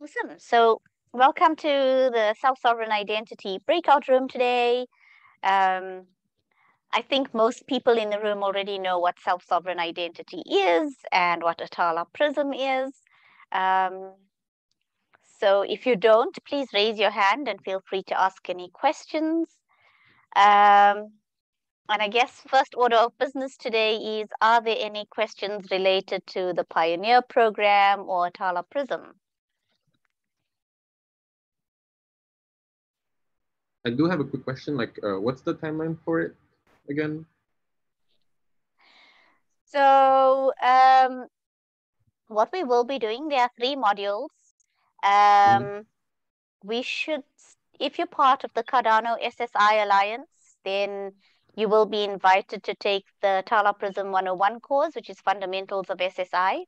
Awesome. So welcome to the Self-Sovereign Identity breakout room today. I think most people in the room already know what self-sovereign identity is and what Atala PRISM is. So if you don't, please raise your hand and feel free to ask any questions. And I guess first order of business today is, are there any questions related to the Pioneer program or Atala PRISM? I do have a quick question, like what's the timeline for it again? So what we will be doing, there are 3 modules. We should, if you're part of the Cardano SSI Alliance, then you will be invited to take the Atala PRISM 101 course, which is Fundamentals of SSI,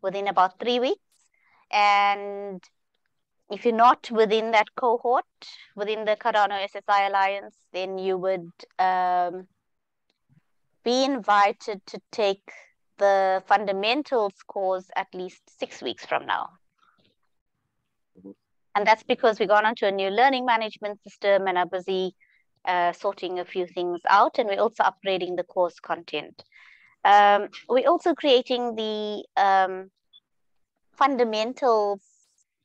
within about 3 weeks. And if you're not within that cohort, within the Cardano SSI Alliance, then you would be invited to take the fundamentals course at least 6 weeks from now. And that's because we've gone on to a new learning management system and are busy sorting a few things out. And we're also upgrading the course content. We're also creating the fundamentals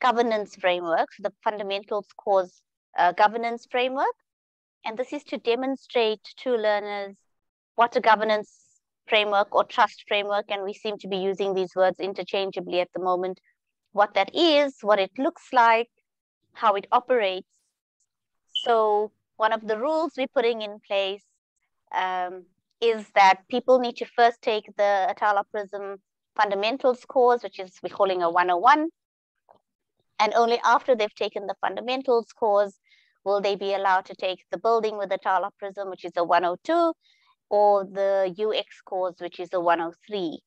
governance framework, the fundamentals course governance framework. And this is to demonstrate to learners what a governance framework or trust framework, and we seem to be using these words interchangeably at the moment, what that is, what it looks like, how it operates. So one of the rules we're putting in place is that people need to first take the Atala PRISM fundamentals course, which is we're calling a 101. And only after they've taken the fundamentals course will they be allowed to take the building with Atala PRISM, which is a 102, or the UX course, which is a 103.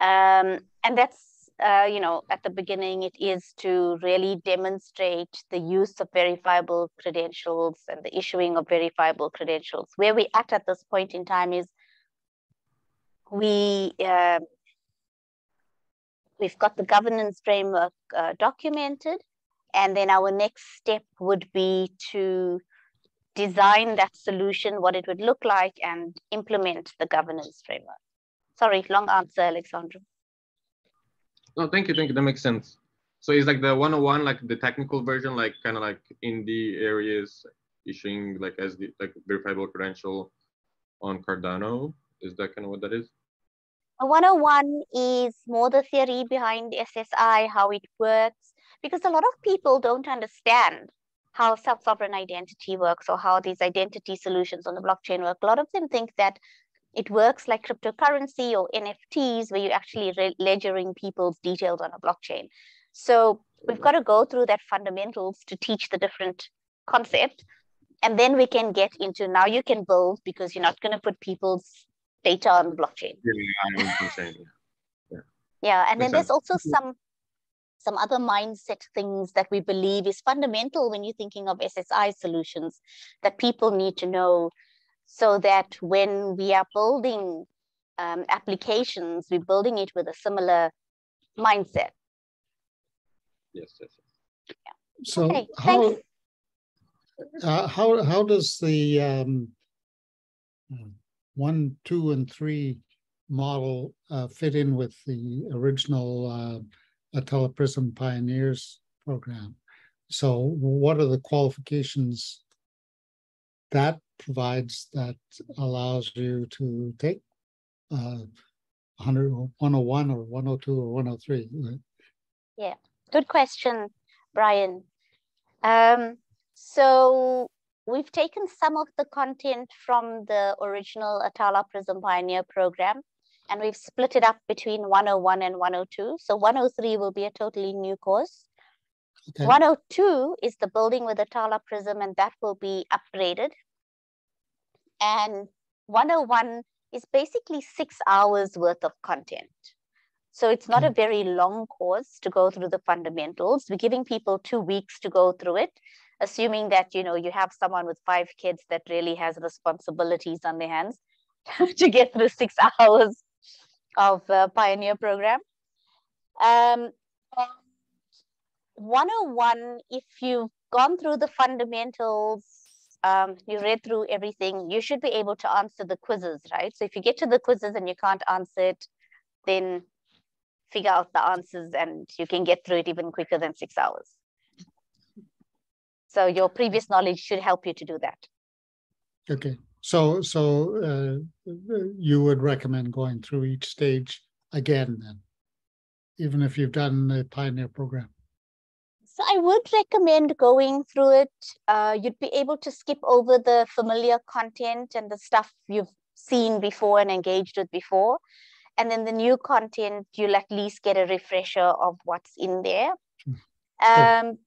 And that's, at the beginning, it is to really demonstrate the use of verifiable credentials and the issuing of verifiable credentials. Where we're at this point in time is we've got the governance framework documented, and then our next step would be to design that solution, what it would look like, and implement the governance framework. Sorry, long answer, Alexandra. No, thank you. That makes sense. So it's like the 101, like the technical version, like kind of like in the areas issuing like as the like verifiable credential on Cardano. Is that kind of what that is? 101 is more the theory behind SSI, how it works, because a lot of people don't understand how self-sovereign identity works or how these identity solutions on the blockchain work. A lot of them think that it works like cryptocurrency or NFTs, where you're actually ledgering people's details on a blockchain. So we've got to go through that fundamentals to teach the different concepts. And then we can get into, now you can build, because you're not going to put people's data on the blockchain. Yeah, and then there's also some other mindset things that we believe is fundamental when you're thinking of SSI solutions that people need to know, so that when we are building applications, we're building it with a similar mindset. Yes. Yeah. So okay, how does the 1, 2, and 3 model fit in with the original Atala PRISM Pioneers program? So what are the qualifications that provides that allows you to take 101 or 102 or 103? Yeah, good question, Brian. So we've taken some of the content from the original Atala PRISM Pioneer program, and we've split it up between 101 and 102. So 103 will be a totally new course. Okay. 102 is the building with Atala PRISM, and that will be upgraded. And 101 is basically 6 hours worth of content. So it's not a very long course to go through the fundamentals. We're giving people 2 weeks to go through it, assuming that, you have someone with 5 kids that really has responsibilities on their hands to get through 6 hours of Pioneer program. 101, if you've gone through the fundamentals, you read through everything, you should be able to answer the quizzes, right? So if you get to the quizzes and you can't answer it, then figure out the answers and you can get through it even quicker than 6 hours. So your previous knowledge should help you to do that. Okay. So you would recommend going through each stage again then, even if you've done the Pioneer program? So I would recommend going through it. You'd be able to skip over the familiar content and the stuff you've seen before and engaged with before. And then the new content, you'll at least get a refresher of what's in there.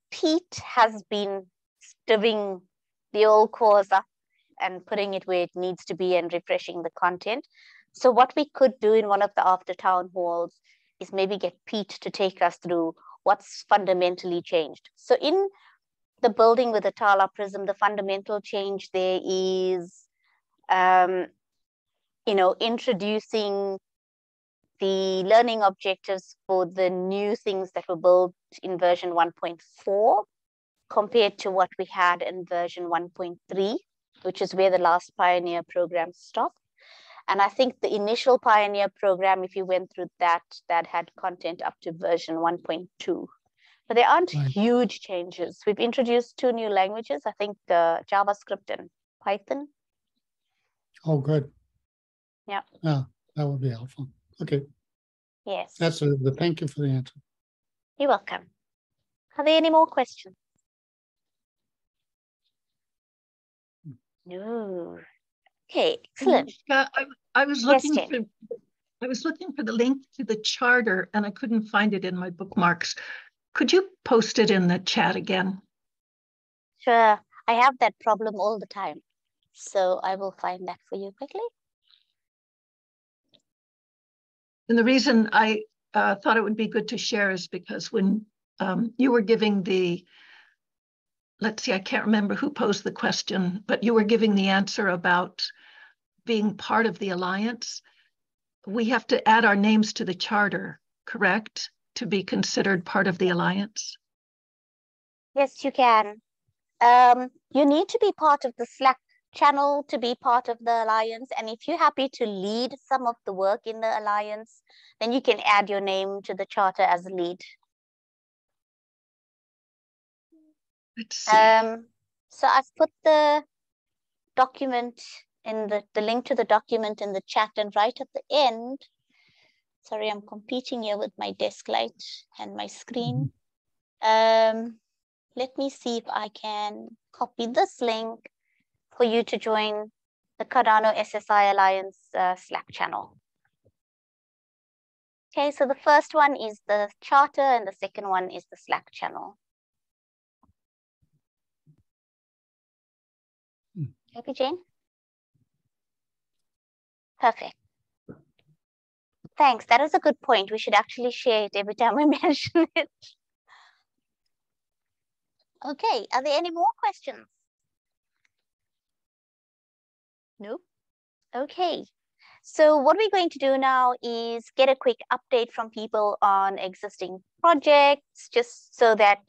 Pete has been stirring the old course up and putting it where it needs to be and refreshing the content. So what we could do in one of the after town halls is maybe get Pete to take us through what's fundamentally changed. So in the building with Atala PRISM, the fundamental change there is, introducing the learning objectives for the new things that were built in version 1.4 compared to what we had in version 1.3, which is where the last Pioneer program stopped. And I think the initial Pioneer program, if you went through that had content up to version 1.2. But there aren't huge changes. We've introduced 2 new languages, I think JavaScript and Python. Oh, good. Yeah. Yeah, that would be helpful. Okay. Yes. Thank you for the answer. You're welcome. Are there any more questions? No. Okay, excellent. Anushka, I was looking for the link to the charter and I couldn't find it in my bookmarks. Could you post it in the chat again? Sure. I have that problem all the time. So I will find that for you quickly. And the reason I thought it would be good to share is because when you were giving the, let's see, I can't remember who posed the question, but you were giving the answer about being part of the Alliance. We have to add our names to the charter, correct? To be considered part of the Alliance? Yes, you can. You need to be part of the Slack channel to be part of the Alliance. And if you're happy to lead some of the work in the Alliance, then you can add your name to the charter as a lead. Let's see. So I've put the document in the link to the document in the chat, and right at the end, sorry, I'm competing here with my desk light and my screen. Let me see if I can copy this link for you to join the Cardano SSI Alliance Slack channel. Okay, so the first one is the charter and the second one is the Slack channel. Happy, Jane? Perfect. Thanks. That is a good point. We should actually share it every time we mention it. Okay, are there any more questions? No? Okay. So what we're going to do now is get a quick update from people on existing projects, just so that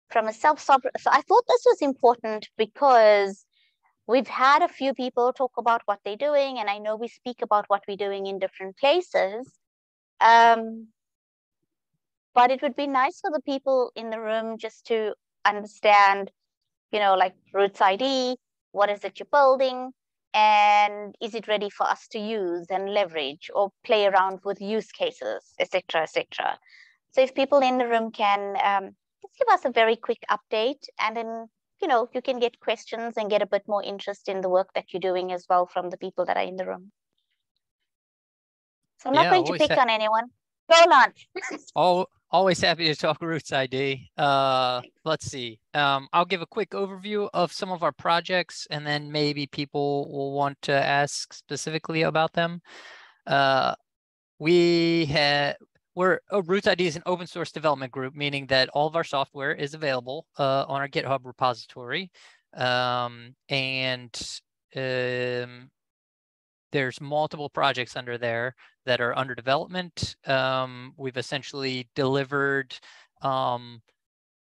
from a self-sovereign. So I thought this was important because we've had a few people talk about what they're doing, and I know we speak about what we're doing in different places. But it would be nice for the people in the room just to understand, like Roots ID, what is it you're building, and is it ready for us to use and leverage or play around with use cases, etc., etc. So if people in the room can just give us a very quick update, and then you can get questions and get a bit more interest in the work that you're doing as well from the people that are in the room. So I'm not going to pick on anyone. Go, Lance. Always happy to talk Roots ID. Let's see. I'll give a quick overview of some of our projects, and then maybe people will want to ask specifically about them. Roots ID is an open source development group, meaning that all of our software is available on our GitHub repository. There's multiple projects under there that are under development. We've essentially delivered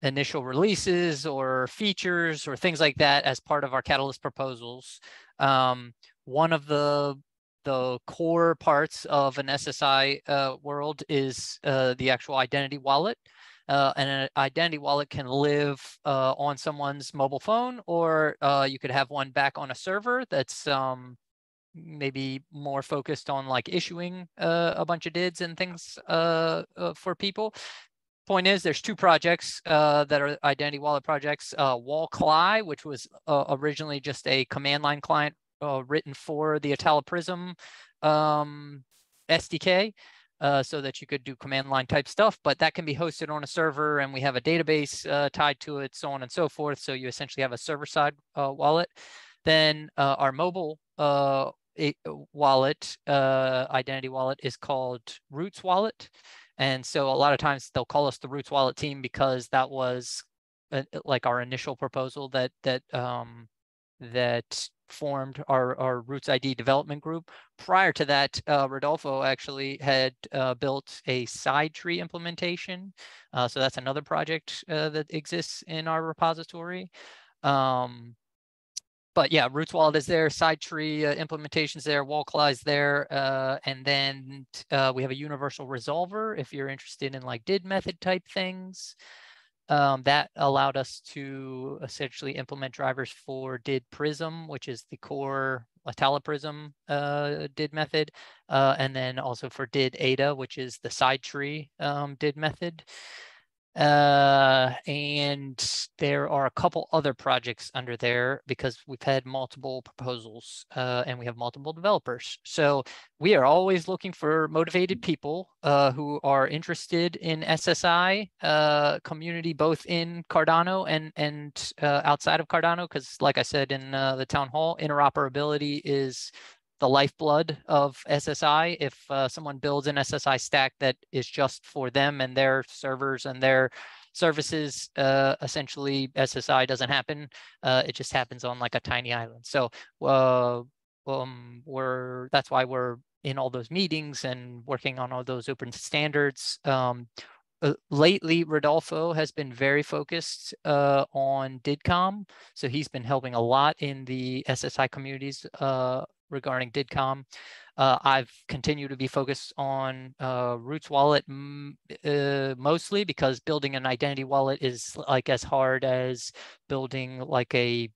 initial releases or features or things like that as part of our Catalyst proposals. One of the core parts of an SSI world is the actual identity wallet. And an identity wallet can live on someone's mobile phone, or you could have one back on a server that's maybe more focused on like issuing a bunch of DIDs and things for people. Point is, there's two projects that are identity wallet projects. WalkLi, which was originally just a command line client written for the Atala PRISM SDK, so that you could do command line type stuff, but that can be hosted on a server, and we have a database tied to it, so on and so forth. So you essentially have a server-side wallet. Then our mobile wallet, identity wallet, is called Roots Wallet. And so a lot of times they'll call us the Roots Wallet team because that was like our initial proposal that formed our Roots ID development group. Prior to that, Rodolfo actually had built a side tree implementation. So that's another project that exists in our repository. But yeah, Roots Wallet is there, side tree implementations there, WalkLi is there, and then we have a universal resolver if you're interested in like did method type things. That allowed us to essentially implement drivers for did prism, which is the core Atala PRISM did method, and then also for did Ada, which is the side tree did method. And there are a couple other projects under there because we've had multiple proposals and we have multiple developers. So we are always looking for motivated people who are interested in SSI community, both in Cardano and outside of Cardano, because like I said in the town hall, interoperability is the lifeblood of SSI. If someone builds an SSI stack that is just for them and their servers and their services, essentially SSI doesn't happen. It just happens on like a tiny island. So that's why we're in all those meetings and working on all those open standards. Lately, Rodolfo has been very focused on DIDCOM. So he's been helping a lot in the SSI communities regarding DIDCOM. I've continued to be focused on Roots Wallet mostly because building an identity wallet is like as hard as building like a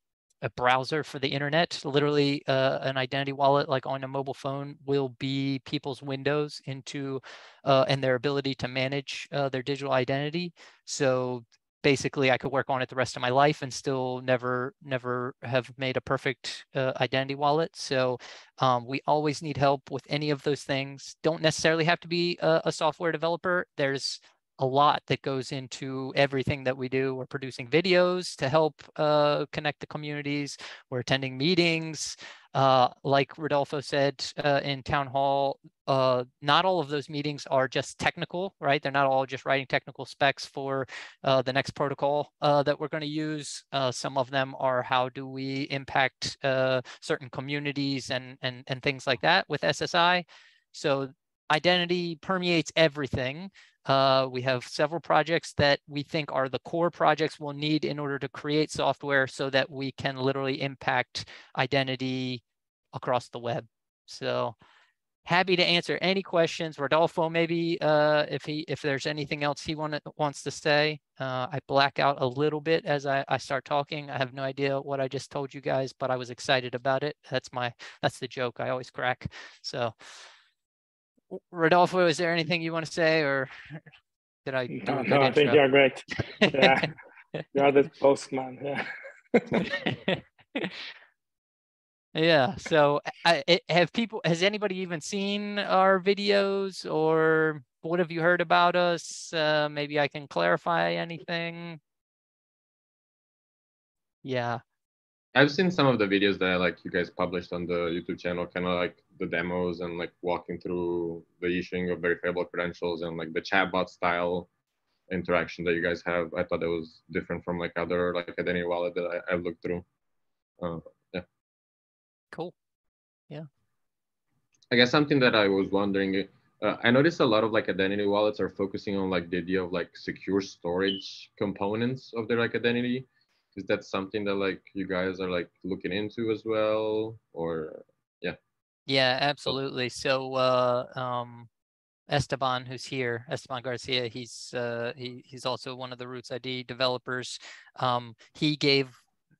browser for the internet. Literally, an identity wallet like on a mobile phone will be people's windows into and their ability to manage their digital identity. So basically, I could work on it the rest of my life and still never have made a perfect identity wallet. So we always need help with any of those things. Don't necessarily have to be a software developer. There's a lot that goes into everything that we do. We're producing videos to help connect the communities. We're attending meetings. Like Rodolfo said in town hall, not all of those meetings are just technical, right? They're not all just writing technical specs for the next protocol that we're going to use. Some of them are how do we impact certain communities and things like that with SSI. So identity permeates everything. We have several projects that we think are the core projects we'll need in order to create software so that we can literally impact identity across the web. So happy to answer any questions. Rodolfo, maybe if there's anything else he wants to say. I black out a little bit as I start talking. I have no idea what I just told you guys, but I was excited about it. That's the joke I always crack. So Rodolfo, is there anything you want to say, or did I do a good I think intro? you're great. Yeah, you're the postman. Yeah. Yeah. So has anybody even seen our videos, or what have you heard about us? Maybe I can clarify anything. Yeah. I've seen some of the videos that like you guys published on the YouTube channel, kind of like the demos and like walking through the issuing of verifiable credentials and like the chatbot style interaction that you guys have. I thought it was different from like other like identity wallet that I looked through. Yeah. Cool. Yeah. I guess something that I was wondering, I noticed a lot of like identity wallets are focusing on like the idea of like secure storage components of their like identity. Is that something that like you guys are like looking into as well, or yeah? Yeah, absolutely. So Esteban, who's here, Esteban Garcia, he's also one of the Roots ID developers. He gave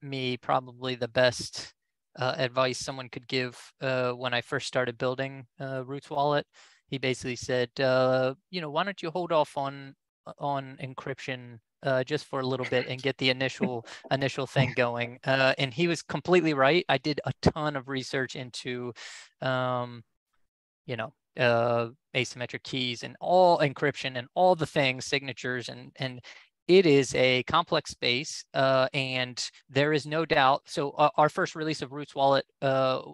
me probably the best advice someone could give when I first started building Roots Wallet. He basically said, you know, why don't you hold off on encryption just for a little bit and get the initial thing going. And he was completely right. I did a ton of research into you know, asymmetric keys and all encryption and all the things, signatures, and it is a complex space, and there is no doubt. So our first release of Roots Wallet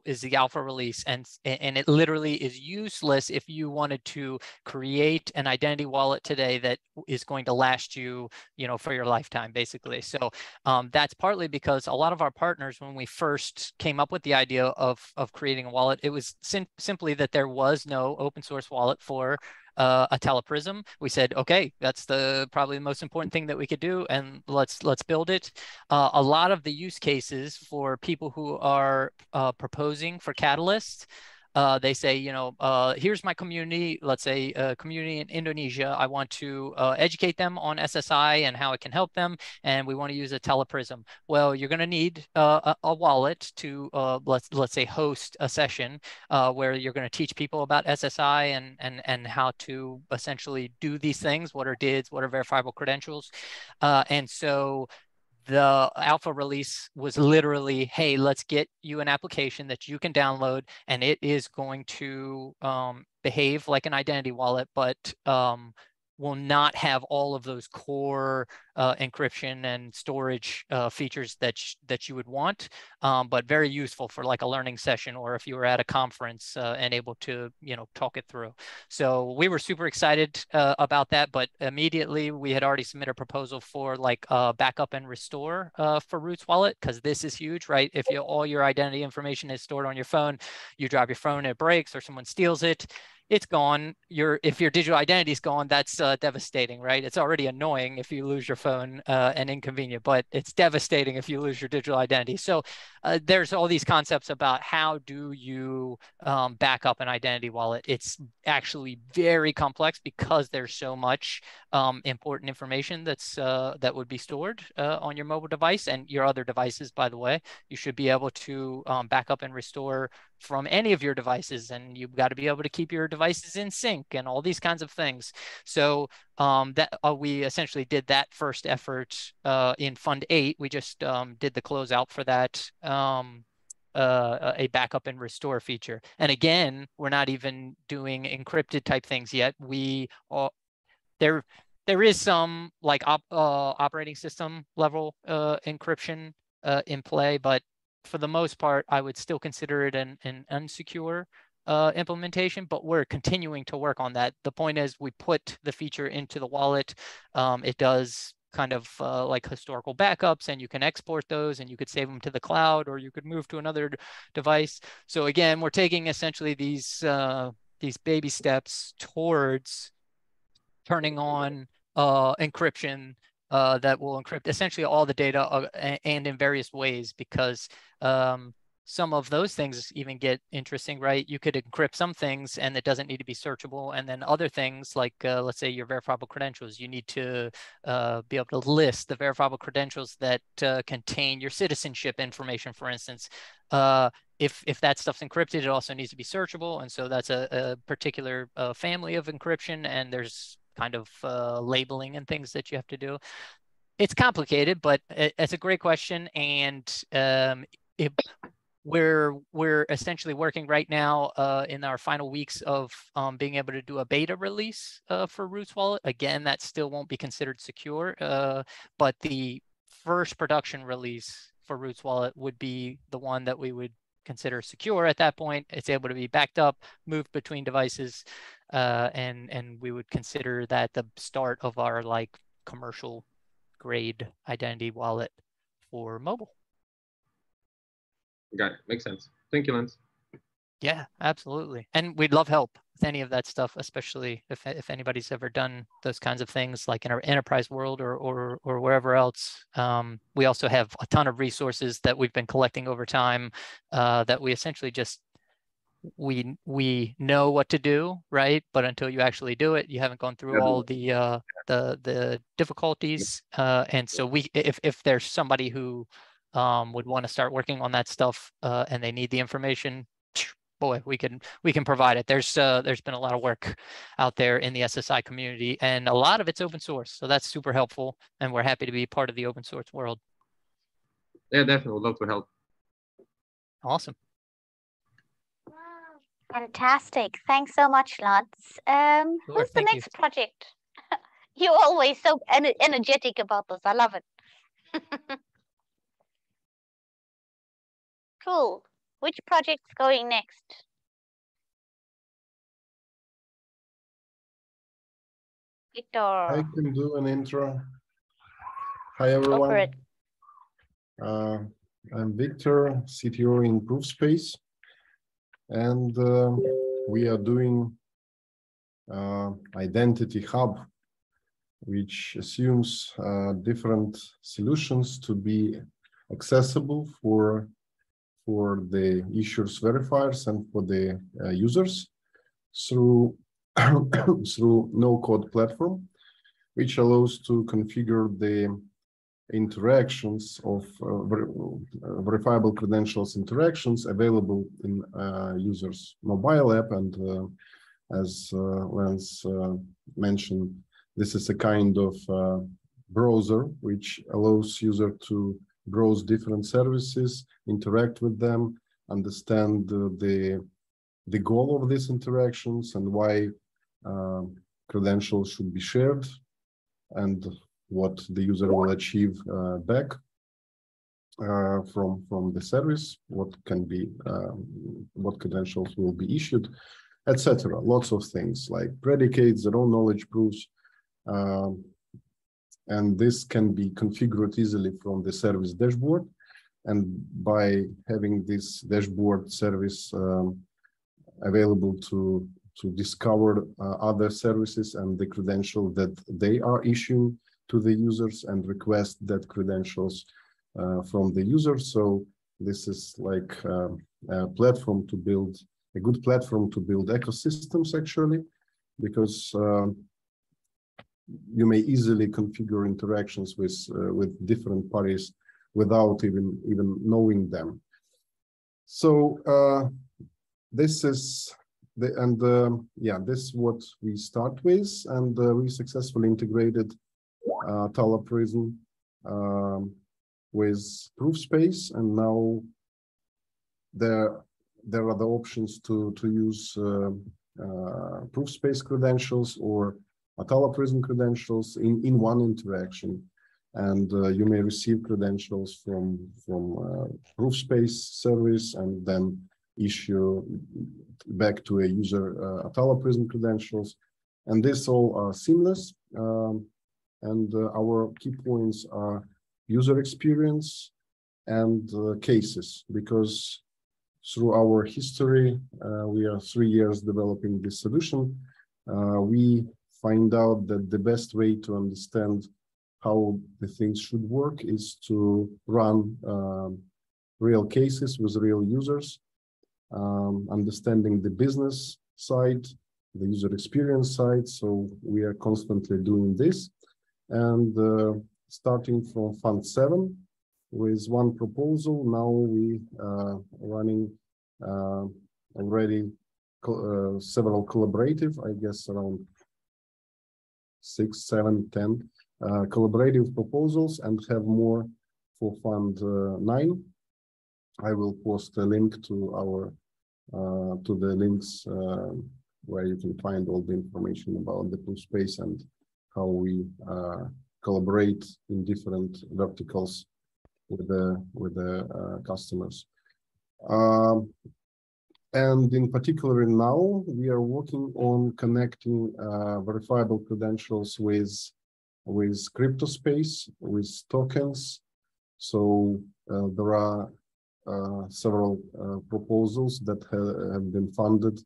is the alpha release, and it literally is useless if you wanted to create an identity wallet today that is going to last you, you know, for your lifetime, basically. So that's partly because a lot of our partners, when we first came up with the idea of creating a wallet, it was simply that there was no open source wallet for Atala PRISM. We said, okay, that's probably the most important thing that we could do, and let's build it. A lot of the use cases for people who are proposing for Catalyst, they say, you know, here's my community, let's say a community in Indonesia. I want to educate them on SSI and how it can help them, and we want to use Atala PRISM. Well, you're going to need a wallet to let's say host a session where you're going to teach people about SSI and how to essentially do these things. What are DIDs? What are verifiable credentials? And so the alpha release was literally, hey, let's get you an application that you can download, and it is going to behave like an identity wallet, but will not have all of those core encryption and storage features that you would want, but very useful for like a learning session, or if you were at a conference and able to, you know, talk it through. So we were super excited about that, but immediately we had already submitted a proposal for like backup and restore for Roots Wallet, because this is huge, right? If all your identity information is stored on your phone, you drop your phone, it breaks, or someone steals it, it's gone. If your digital identity is gone, that's devastating, right? It's already annoying if you lose your phone and inconvenient, but it's devastating if you lose your digital identity. So there's all these concepts about how do you back up an identity wallet. It's actually very complex because there's so much important information that would be stored on your mobile device and your other devices, by the way. You should be able to back up and restore from any of your devices, and you've got to be able to keep your devices in sync and all these kinds of things. So that we essentially did that first effort in Fund 8. We just did the closeout for that, a backup and restore feature. And again, we're not even doing encrypted type things yet. There is some like operating system level encryption in play, but for the most part, I would still consider it an unsecure implementation, but we're continuing to work on that. The point is we put the feature into the wallet. It does kind of like historical backups, and you can export those and you could save them to the cloud, or you could move to another device. So again, we're taking essentially these baby steps towards turning on encryption that will encrypt essentially all the data and in various ways, because some of those things even get interesting, right? You could encrypt some things and it doesn't need to be searchable. And then other things like, let's say your verifiable credentials, you need to be able to list the verifiable credentials that contain your citizenship information, for instance. If that stuff's encrypted, it also needs to be searchable. And so that's a particular family of encryption, and there's kind of labeling and things that you have to do. It's complicated, but it's a great question. And we're essentially working right now in our final weeks of being able to do a beta release for Roots Wallet. Again, that still won't be considered secure, but the first production release for Roots Wallet would be the one that we would consider secure at that point. It's able to be backed up, moved between devices, and we would consider that the start of our like commercial grade identity wallet for mobile. Got it. Makes sense. Thank you, Lance. Yeah, absolutely. And we'd love help. any of that stuff, especially if anybody's ever done those kinds of things like in our enterprise world or wherever else. We also have a ton of resources that we've been collecting over time that we essentially just we know what to do, right? But until you actually do it, you haven't gone through all the difficulties. And so if there's somebody who would want to start working on that stuff and they need the information, boy, we can provide it. There's been a lot of work out there in the SSI community, and a lot of it's open source, so that's super helpful. And we're happy to be part of the open source world. Yeah, definitely, would love to help. Awesome. Fantastic. Thanks so much, Lutz. Sure, Who's the thank you. next project? You're always so energetic about this. I love it. Cool. Which project's going next? Victor. I can do an intro. Hi, Go for everyone. it. I'm Victor, CTO in ProofSpace, and we are doing Identity Hub, which assumes different solutions to be accessible for the issuers verifiers and for the users through through no-code platform, which allows to configure the interactions of verifiable credentials interactions available in users' mobile app. And as Lance mentioned, this is a kind of browser which allows user to browse different services, interact with them, understand the goal of these interactions and why credentials should be shared, and what the user will achieve back from the service, what can be, what credentials will be issued, etc. Lots of things like predicates, their own knowledge proofs, and this can be configured easily from the service dashboard. And by having this dashboard service available to discover other services and the credential that they are issuing to the users and request that credentials from the user. So this is like a platform to build, a good platform to build ecosystems actually, because you may easily configure interactions with different parties without even knowing them. So this is this is what we start with, and we successfully integrated Atala PRISM with ProofSpace, and now there are the options to use ProofSpace credentials or Atala PRISM credentials in one interaction, and you may receive credentials from ProofSpace service and then issue back to a user Atala PRISM credentials, and this all are seamless. And our key points are user experience and cases, because through our history, we are 3 years developing this solution. We find out that the best way to understand how the things should work is to run real cases with real users, understanding the business side, the user experience side. So we are constantly doing this. And starting from Fund 7 with one proposal, now we running already several collaborative, I guess around 6, 7, 10 collaborative proposals, and have more for Fund 9. I will post a link to our to the links where you can find all the information about the ProofSpace and how we collaborate in different verticals with the customers. And in particular now, we are working on connecting verifiable credentials with crypto space, with tokens. So there are several proposals that have been funded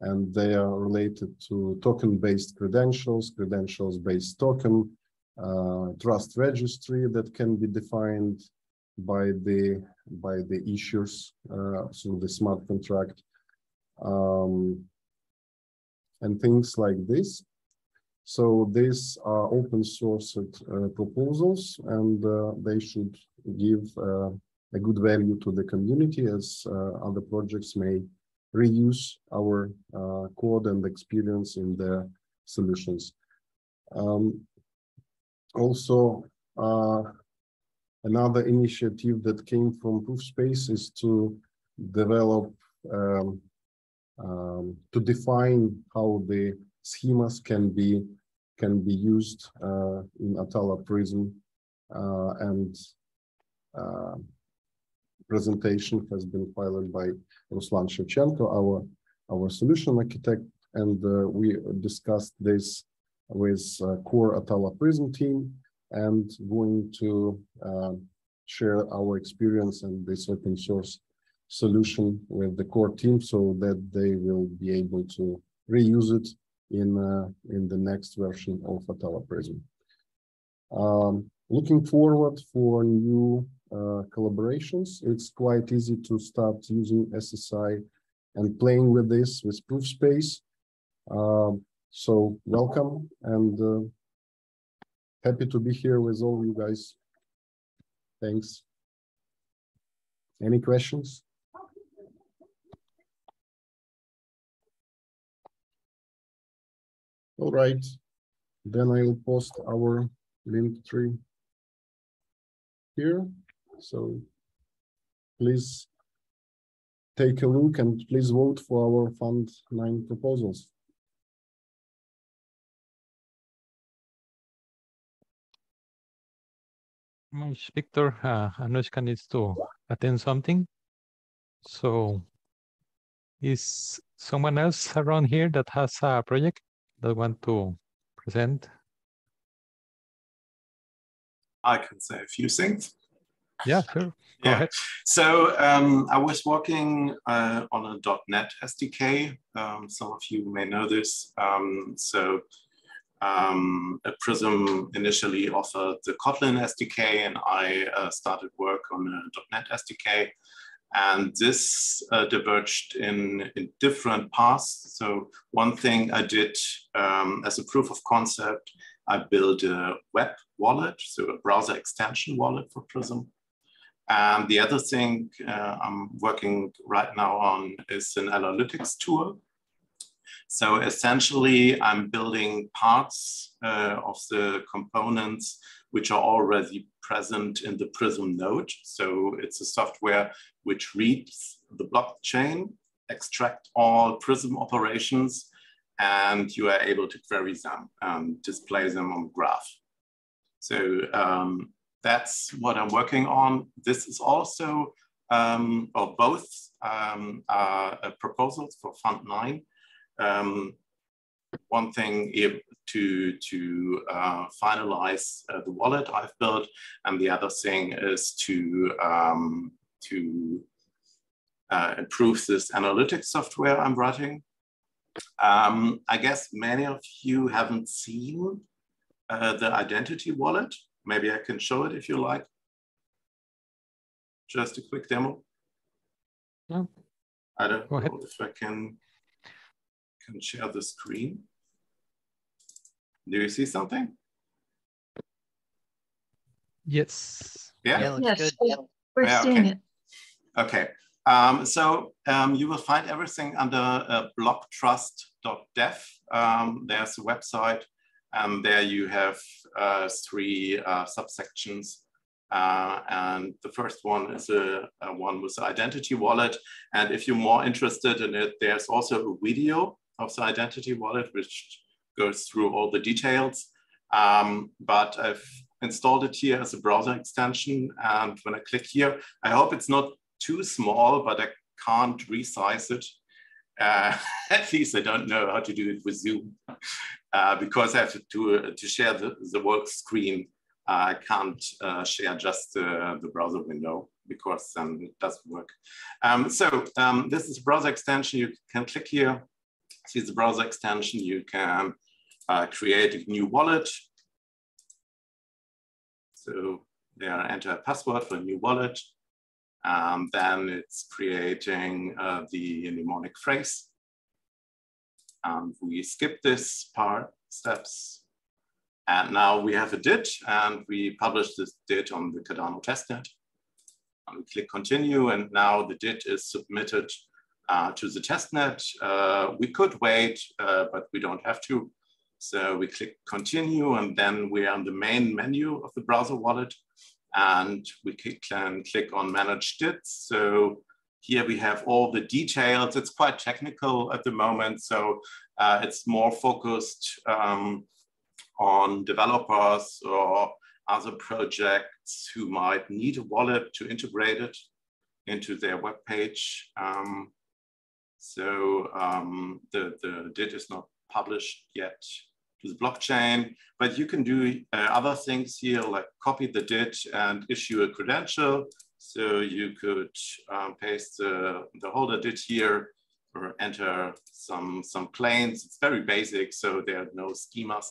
and they are related to token-based credentials, credentials-based token, trust registry that can be defined by the issuers through the smart contract, and things like this. So these are open source proposals, and they should give a good value to the community, as other projects may reuse our code and experience in their solutions. Also, another initiative that came from ProofSpace is to develop, to define how the schemas can be used in Atala PRISM, and presentation has been filed by Ruslan Shevchenko, our solution architect, and we discussed this with core Atala PRISM team, and going to share our experience and this open source solution with the core team, so that they will be able to reuse it in the next version of Atala PRISM. Looking forward for new collaborations. It's quite easy to start using SSI and playing with this with ProofSpace. So welcome, and happy to be here with all you guys. Thanks. Any questions? All right, then I'll post our link tree here. So please take a look and please vote for our Fund 9 proposals. Victor, Anushka needs to attend something. So is someone else around here that has a project that want to present? I can say a few things. Yeah, sure. Go ahead. So I was working on a .NET SDK. Some of you may know this. Prism initially offered the Kotlin SDK, and I started work on a .NET SDK. And this diverged in different paths. So one thing I did as a proof of concept, I built a web wallet, so a browser extension wallet for Prism. And the other thing I'm working right now on is an analytics tool. So essentially, I'm building parts of the components which are already present in the Prism node. So it's a software which reads the blockchain, extract all Prism operations, and you are able to query them and display them on the graph. So that's what I'm working on. This is also, or both are proposals for Fund 9. One thing to finalize the wallet I've built, and the other thing is to improve this analytics software I'm writing. I guess many of you haven't seen the identity wallet. Maybe I can show it if you like. Just a quick demo. Yeah. I don't know if I can share the screen. Do you see something? Yes. Yeah. Yes, we're seeing it. Okay. So you will find everything under blocktrust.dev. There's a website, and there you have 3 subsections. And the first one is a one with the identity wallet. And if you're more interested in it, there's also a video of the identity wallet, which goes through all the details. But I've installed it here as a browser extension. And when I click here, I hope it's not too small, but I can't resize it. At least I don't know how to do it with Zoom, because I have to share the work screen. I can't share just the browser window, because then it doesn't work. This is a browser extension. You can click here, See the browser extension, you can create a new wallet. So there, enter a password for a new wallet. Then it's creating the mnemonic phrase. We skip this steps. And now we have a DIT, and we publish this DIT on the Cardano testnet. And we click continue, and now the DIT is submitted to the testnet. We could wait, but we don't have to. So we click continue, and then we're on the main menu of the browser wallet, and we can click on manage DITs. So here we have all the details. It's quite technical at the moment, so it's more focused on developers or other projects who might need a wallet to integrate it into their web page. The DIT is not published yet to the blockchain, but you can do other things here, like copy the DIT and issue a credential. So you could paste the holder DIT here or enter some claims. It's very basic, so there are no schema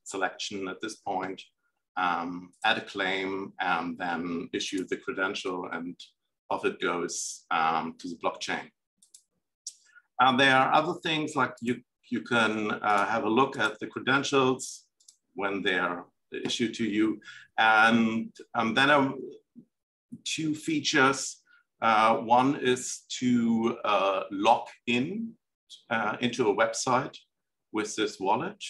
selection at this point. Add a claim and then issue the credential, and off it goes to the blockchain. There are other things like you can have a look at the credentials when they're issued to you. And then are two features. One is to log in into a website with this wallet.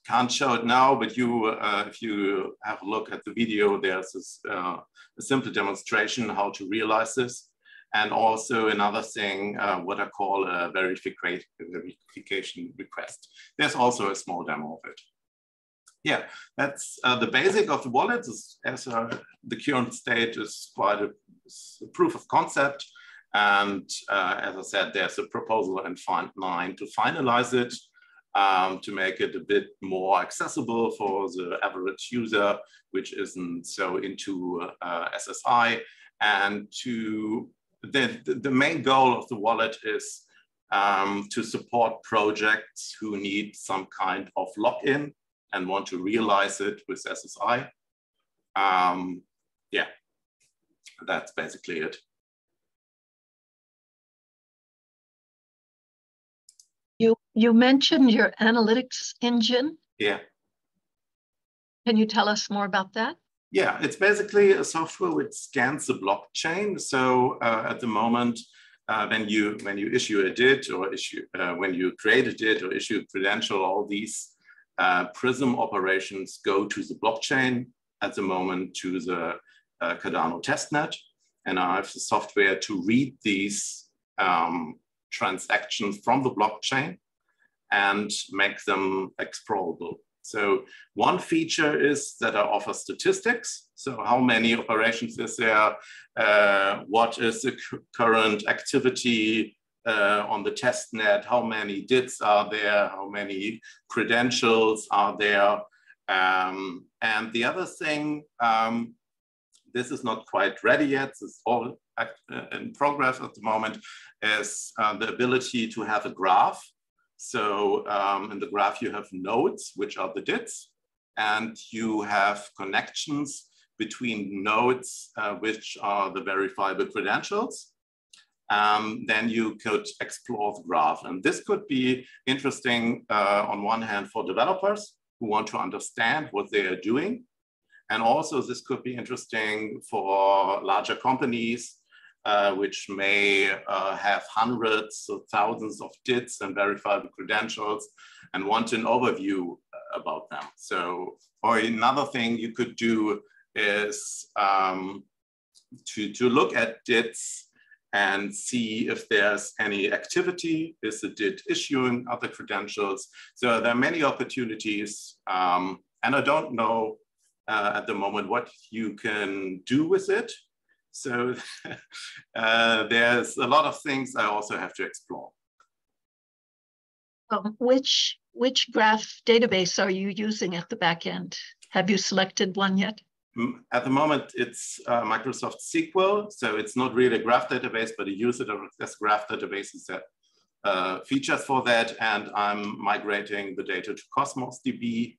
Can't show it now, but if you have a look at the video, there's this, a simple demonstration how to realize this. And also another thing, what I call a verification request. There's also a small demo of it. Yeah, that's the basic of the wallet. As the current state is quite a proof of concept. And as I said, there's a proposal in line to finalize it, to make it a bit more accessible for the average user, which isn't so into SSI. And the main goal of the wallet is to support projects who need some kind of login and want to realize it with SSI. Yeah, that's basically it. You mentioned your analytics engine. Yeah. Can you tell us more about that? Yeah, it's basically a software which scans the blockchain. So at the moment, when you issue a DIT or when you create a DIT or issue a credential, all these PRISM operations go to the blockchain at the moment, to the Cardano testnet. And I have the software to read these transactions from the blockchain and make them explorable. So one feature is that I offer statistics. So how many operations is there? What is the current activity on the testnet? How many DITs are there? How many credentials are there? And the other thing, this is not quite ready yet, it's all in progress at the moment, is the ability to have a graph. So in the graph, you have nodes, which are the DITs, and you have connections between nodes, which are the verifiable credentials. Then you could explore the graph. And this could be interesting on one hand for developers who want to understand what they are doing. And also this could be interesting for larger companies which may have hundreds of thousands of DITs and verifiable credentials and want an overview about them. So, or another thing you could do is to look at DITs and see if there's any activity. Is the DIT issuing other credentials? So there are many opportunities, and I don't know at the moment what you can do with it. So there's a lot of things I also have to explore. Which graph database are you using at the back end? Have you selected one yet? At the moment, it's Microsoft SQL. So it's not really a graph database, but I use it as a graph database instead. features for that, and I'm migrating the data to Cosmos DB.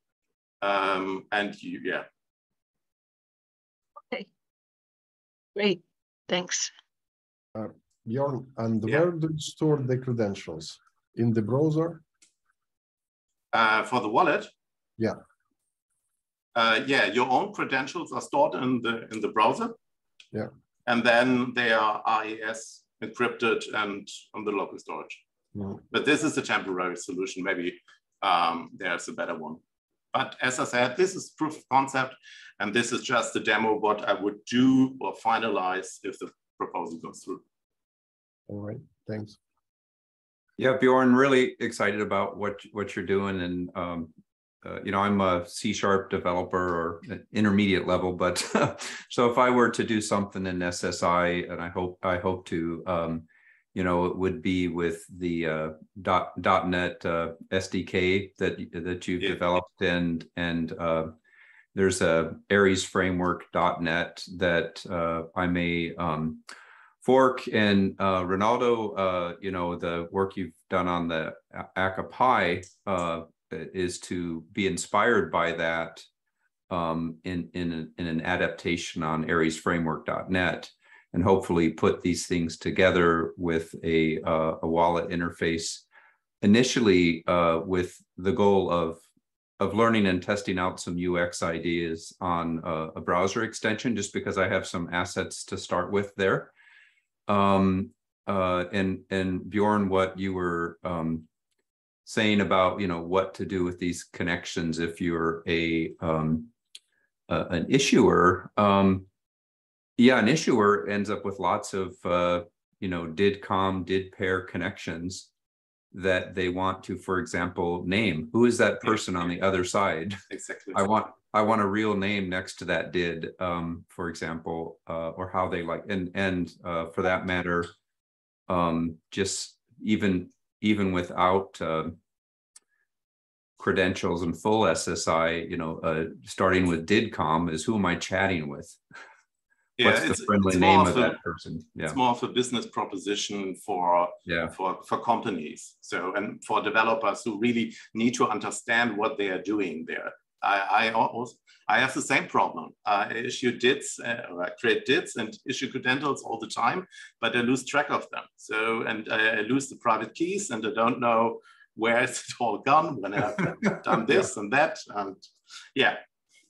Yeah. Okay, great, thanks. Bjorn, and where do you store the credentials? In the browser? For the wallet? Yeah. Yeah, your own credentials are stored in the browser. Yeah. And then they are RES encrypted and on the local storage. Mm. But this is a temporary solution. Maybe there's a better one. But as I said, this is proof of concept, and this is just a demo what I would do or finalize if the proposal goes through. All right, thanks. Yeah, Bjorn, really excited about what you're doing, and you know, I'm a C# developer or intermediate level, but so if I were to do something in SSI, and I hope to, you know, it would be with the .NET SDK that you've developed, and there's a Aries framework .NET that I may fork, and Ronaldo, you know, the work you've done on the ACAPI is to be inspired by that in an adaptation on Aries framework.net, and hopefully put these things together with a wallet interface, initially with the goal of learning and testing out some UX ideas on a browser extension, just because I have some assets to start with there. And Bjorn, what you were saying about, you know, what to do with these connections if you're an issuer. Yeah, an issuer ends up with lots of you know, did-com, did-pair connections that they want to, for example, name. Who is that person on the other side? Exactly. I want a real name next to that did, for example, or how they like, and for that matter, just even without credentials and full SSI, you know, starting with did-com is, who am I chatting with? Yeah, what's the friendly name of that person? Yeah, it's more of a business proposition for companies. So, and for developers who really need to understand what they are doing there. I have the same problem. I issue DIDs, or I create DIDs and issue credentials all the time, but I lose track of them. So, and I lose the private keys, and I don't know where it's all gone when I've done this and that, and yeah.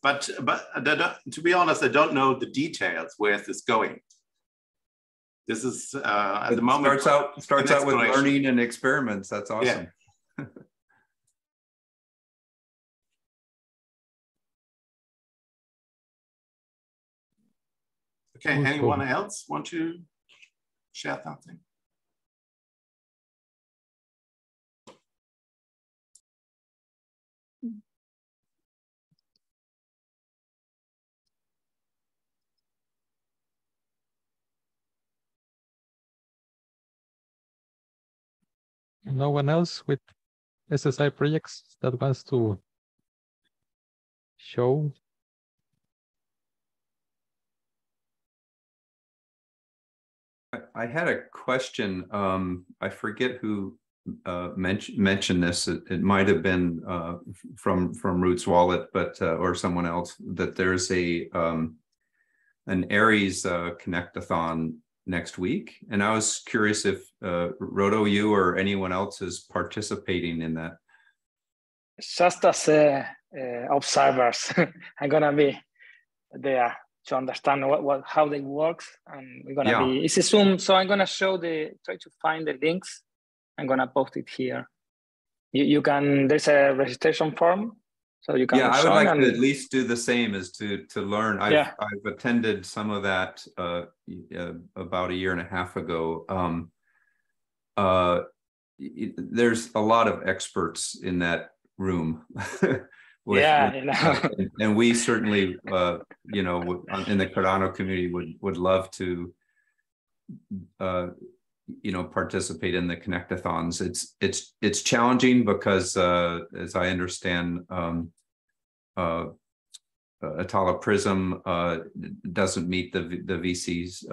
But to be honest, I don't know the details. Where is this going? This is at the moment. Starts out with learning and experiments. That's awesome. Yeah. Okay. Anyone else want to share something? No one else with SSI projects that wants to show? I had a question. I forget who mentioned this. It might have been from Roots Wallet, but or someone else, that there's an Aries Connect-a-thon next week, and I was curious if Rodo, you or anyone else is participating in that. Just as observers, I'm gonna be there to understand how they work, and we're gonna be. It's a Zoom, so I'm gonna try to find the links. I'm gonna post it here. You can. There's a registration form. So you can. Yeah, I would like to at least do the same, as to learn. I've attended some of that about a year and a half ago. There's a lot of experts in that room. And we certainly, you know, in the Cardano community would love to, you know, participate in the Connect-a-thons. It's challenging because, as I understand, Atala PRISM doesn't meet the VC's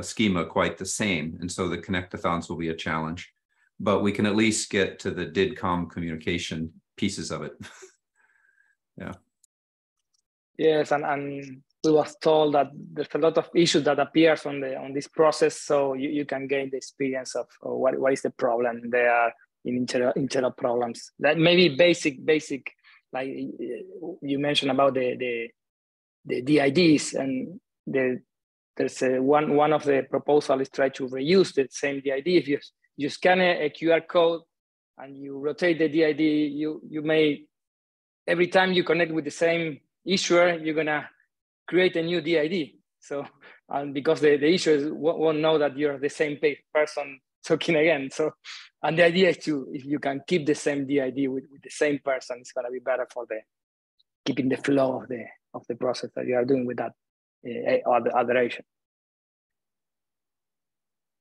schema quite the same, and so the Connect-a-thons will be a challenge. but we can at least get to the DID-COM communication pieces of it. Yeah. Yes, and we was told that there's a lot of issues that appears on this process, so you can gain the experience of what is the problem there in internal problems. That maybe basic, like you mentioned about the DIDs, and there's one of the proposals is try to reuse the same DID. If you scan a QR code and you rotate the DID, you may, every time you connect with the same issuer, you're gonna create a new DID. So, and because the issuers won't know that you're the same person talking again. So, and the idea is if you can keep the same DID with the same person, it's gonna be better for keeping the flow of the process that you are doing with that adoration.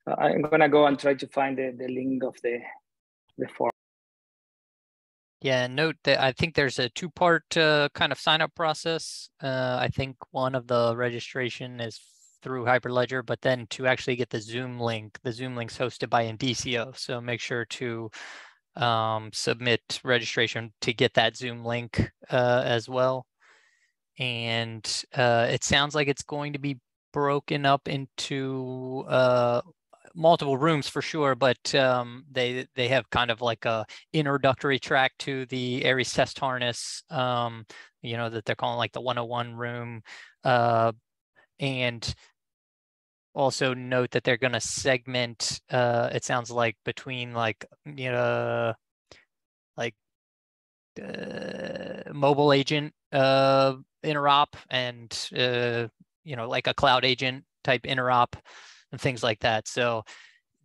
So I'm gonna go and try to find the link of the form. Yeah, note that I think there's a two-part kind of sign-up process. I think one of the registration is through Hyperledger, but then to actually get the Zoom link's hosted by Indicio. So make sure to submit registration to get that Zoom link as well. And it sounds like it's going to be broken up into multiple rooms for sure, but they have kind of like a introductory track to the Aries test harness, that they're calling like the 101 room, and also note that they're going to segment, it sounds like, between like mobile agent interop and like a cloud agent type interop and things like that. So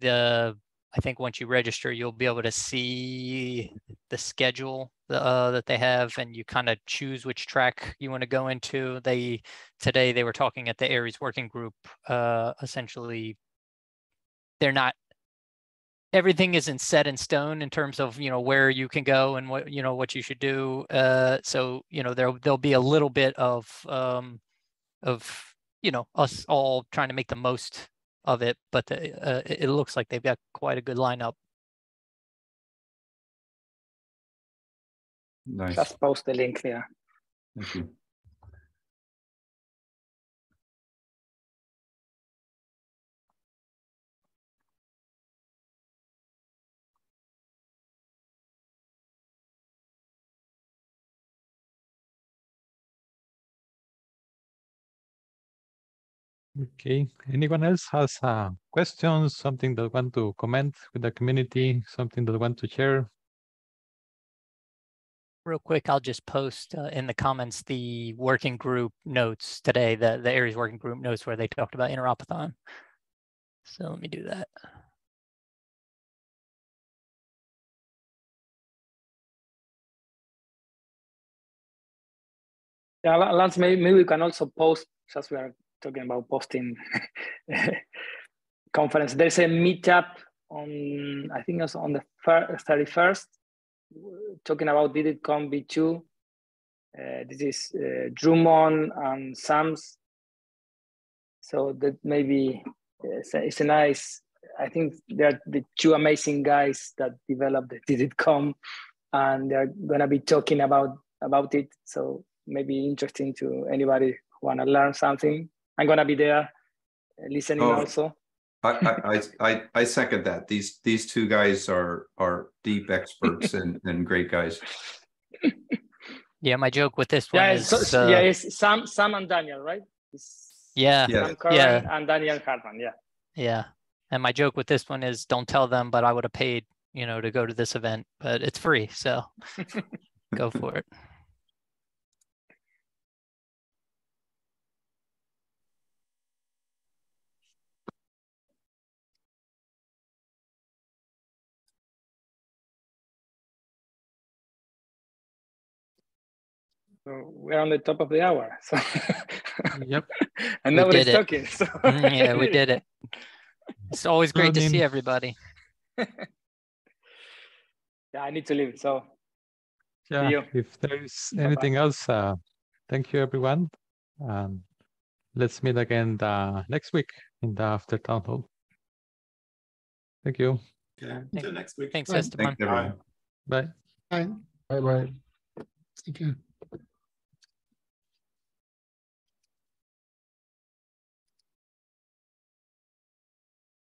I think once you register, you'll be able to see the schedule that they have, and you kind of choose which track you want to go into. Today they were talking at the Aries working group. Essentially, everything isn't set in stone in terms of where you can go and what you should do. So there'll be a little bit of us all trying to make the most of it, but it looks like they've got quite a good lineup. Nice. Just post the link there. Thank you. Okay, anyone else has questions, something that want to comment with the community, something that want to share? Real quick, I'll just post in the comments the working group notes today, the Aries working group notes where they talked about Interopathon. So let me do that. Yeah, Lance, maybe we can also post, just we are talking about posting conference. There's a meetup on, I think it's on the 31st, talking about DID-COM V2. This is Drummond and Sams. So that maybe it's a nice, I think they're the two amazing guys that developed the DID-COM, and they're gonna be talking about it. So maybe interesting to anybody who wanna learn something. I'm gonna be there listening also. I second that. These two guys are deep experts and great guys. Yeah, my joke with this one is it's Sam and Daniel, right? Sam Curran and Daniel Hartman. Yeah, and my joke with this one is don't tell them, but I would have paid to go to this event, but it's free, so go for it. So we're on the top of the hour. So Yep. And nobody's talking. So. Yeah, we did it. It's always great to see everybody. Yeah, I need to leave. So yeah, see you. If there is anything else, thank you everyone. Let's meet again next week in the after town hall. Thank you. Okay, until next week. Thanks, Bye. Esteban. Thanks, everyone. Bye. Bye. Bye bye. Take care.